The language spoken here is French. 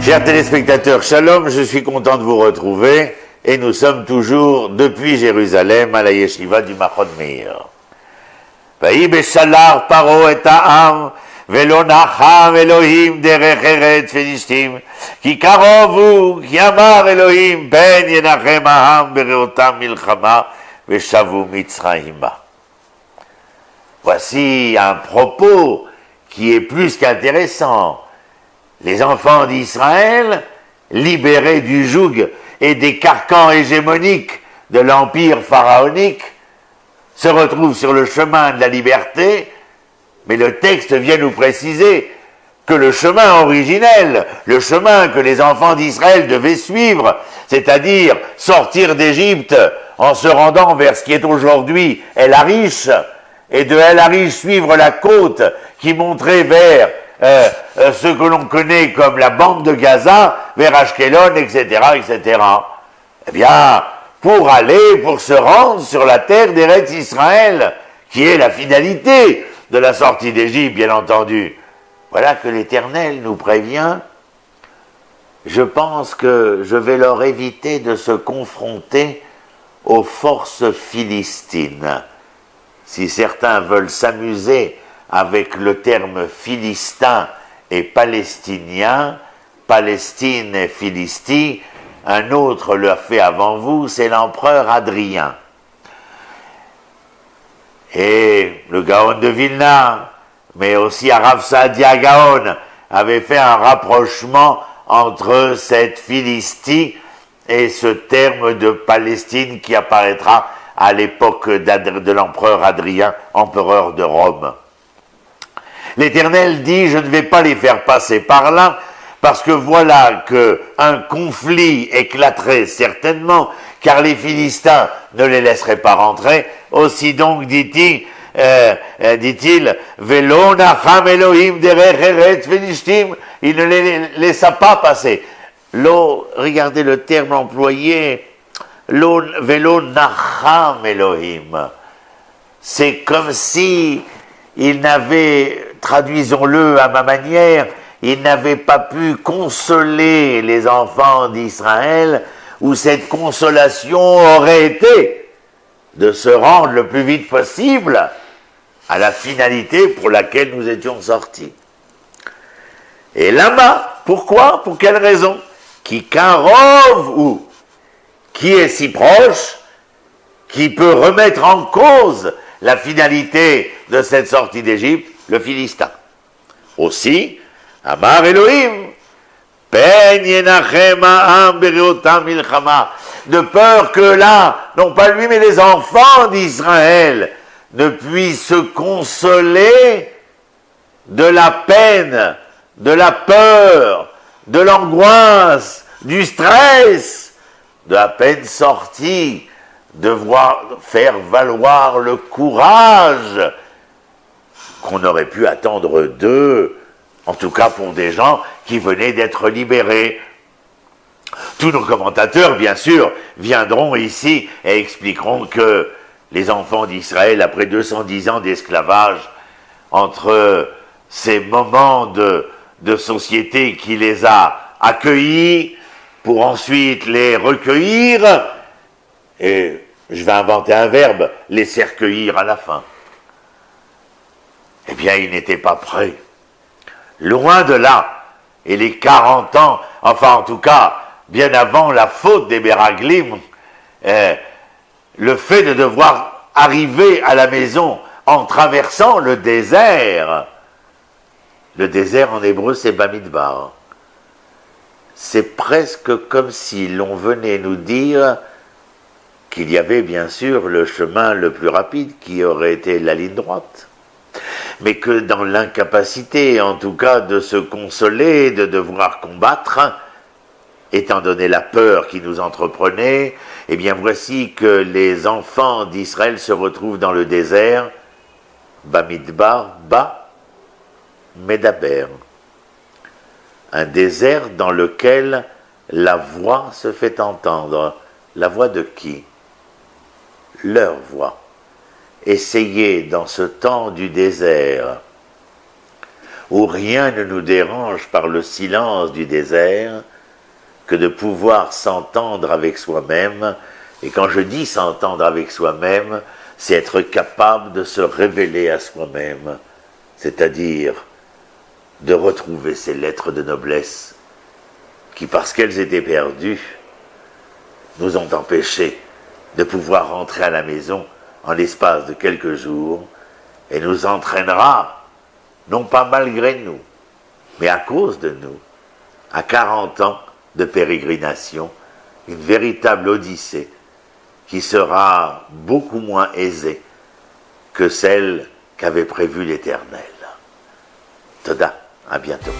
Chers téléspectateurs, shalom, je suis content de vous retrouver et nous sommes toujours depuis Jérusalem à la yeshiva du Machon Meir. Vaï beshalar paro et ha'am velo nacham Elohim derech eretz Filistim ki karovu ki amar Elohim ben yenachem ha'am bereotam milchama veshavu mitzrayima. Voici un propos qui est plus qu'intéressant. Les enfants d'Israël, libérés du joug et des carcans hégémoniques de l'empire pharaonique, se retrouvent sur le chemin de la liberté, mais le texte vient nous préciser que le chemin originel, le chemin que les enfants d'Israël devaient suivre, c'est-à-dire sortir d'Égypte en se rendant vers ce qui est aujourd'hui El Arish, et de El Arish suivre la côte qui montrait vers ce que l'on connaît comme la bande de Gaza, vers Ashkelon, etc., etc. Eh bien, pour se rendre sur la terre d'Eretz Israël, qui est la finalité de la sortie d'Égypte, bien entendu. Voilà que l'Éternel nous prévient. Je pense que je vais leur éviter de se confronter aux forces philistines. Si certains veulent s'amuser avec le terme philistin et palestinien, Palestine et Philistie, un autre l'a fait avant vous, c'est l'empereur Hadrien. Et le Gaon de Vilna, mais aussi Arav Saadia Gaon, avait fait un rapprochement entre cette Philistie et ce terme de Palestine qui apparaîtra à l'époque de l'empereur Hadrien, empereur de Rome. L'Éternel dit, je ne vais pas les faire passer par là, parce que voilà qu'un conflit éclaterait certainement, car les Philistins ne les laisseraient pas rentrer. Aussi donc, dit-il, Velo nacham Elohim derech eretz Filistim, il ne les laissa pas passer. Regardez le terme employé, Velo nacham Elohim. C'est comme si il n'avait, traduisons-le à ma manière, il n'avait pas pu consoler les enfants d'Israël, où cette consolation aurait été de se rendre le plus vite possible à la finalité pour laquelle nous étions sortis. Et là-bas, pourquoi? Pour quelle raison? Qui karov ou qui est si proche, qui peut remettre en cause la finalité de cette sortie d'Égypte? Le Philistin. Aussi, Amar Elohim, Ben Yenachem Ha'am Bereotam Milchama, de peur que là, non pas lui, mais les enfants d'Israël ne puissent se consoler de la peine, de la peur, de l'angoisse, du stress, de la peine sortie, devoir faire valoir le courage qu'on aurait pu attendre d'eux, en tout cas pour des gens qui venaient d'être libérés. Tous nos commentateurs, bien sûr, viendront ici et expliqueront que les enfants d'Israël, après 210 ans d'esclavage, entre ces moments de société qui les a accueillis, pour ensuite les recueillir, et je vais inventer un verbe, laisser recueillir à la fin. Eh bien, ils n'étaient pas prêts. Loin de là, et les 40 ans, enfin en tout cas, bien avant la faute des Meraglim, le fait de devoir arriver à la maison en traversant le désert en hébreu c'est Bamidbar, c'est presque comme si l'on venait nous dire qu'il y avait bien sûr le chemin le plus rapide qui aurait été la ligne droite, mais que dans l'incapacité, en tout cas, de se consoler, de devoir combattre, étant donné la peur qui nous entreprenait, eh bien voici que les enfants d'Israël se retrouvent dans le désert, Bamidbar, Ba, Medaber, un désert dans lequel la voix se fait entendre. La voix de qui? Leur voix. Essayez dans ce temps du désert, où rien ne nous dérange par le silence du désert que de pouvoir s'entendre avec soi-même. Et quand je dis s'entendre avec soi-même, c'est être capable de se révéler à soi-même, c'est-à-dire de retrouver ces lettres de noblesse qui, parce qu'elles étaient perdues, nous ont empêchés de pouvoir rentrer à la maison en l'espace de quelques jours et nous entraînera, non pas malgré nous, mais à cause de nous, à 40 ans de pérégrination, une véritable odyssée qui sera beaucoup moins aisée que celle qu'avait prévue l'Éternel. Toda, à bientôt.